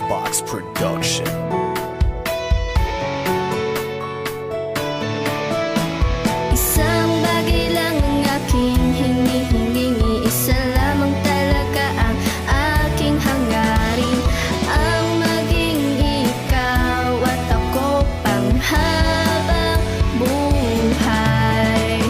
Box Production. Isang bagay lang ang aking hinihingi, isa lamang talaga ang aking hangarin, ang maging ikaw at ako panghabang buhay.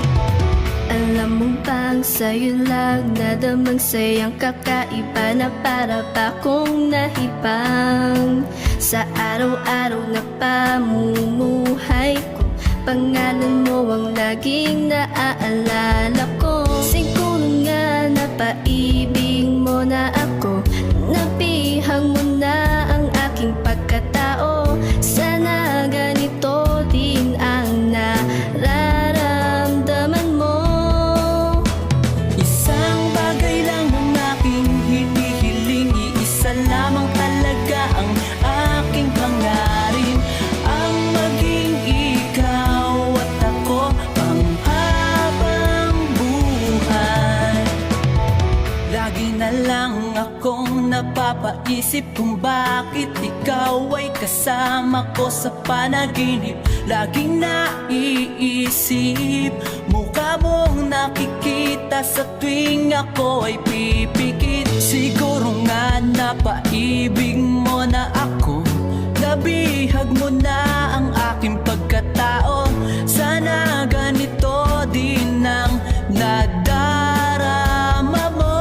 Alam mo bang sa'yo lang nadamang sayang kakaiba na para ba kong nahibang sa araw-araw na pamumuhay ko. Pangalan mo ang laging naaalala ko. Siguro nga napaibig mo na ako, napihang mo na ang aking pagkatao. Sana ganito din ang nararamdaman mo. Isang bagay lang ang aking hinihiling, iisa lamang talaga ang aking pangarin, ang maging ikaw at ako panghabang buhay. Lagi na lang akong napapaisip kung bakit ikaw ay kasama ko sa panaginip. Laging naiisip, mukha mong nakikita sa tuwing ako ay pipikit. Siguro nga napaibig mo na ako, nabihag mo na ang aking pagkatao. Sana ganito din ang nadarama mo.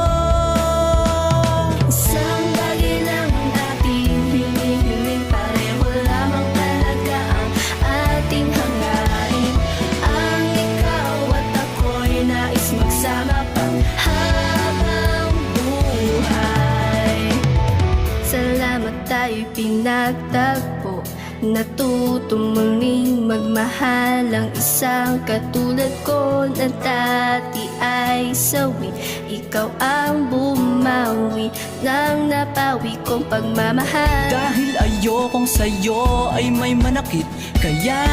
Isang bagay lang ang ating hinihiling, pareho lamang talaga ang ating hangarin, ang ikaw at ako'y nais magsama pang habang buhay. Salamat tayo'y pinagtagpo, natuto muling magmahal ang isang katulad ko na dati ay sawi. Ikaw ang bumawi ng napawi kong pagmamahal. Dahil ayokong sa'yo ay may manakit, kaya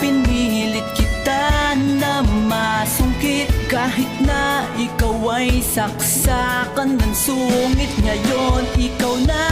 pinilit kita na masungkit. Kahit na ikaw ay saksakan ng sungit, ngayon ikaw na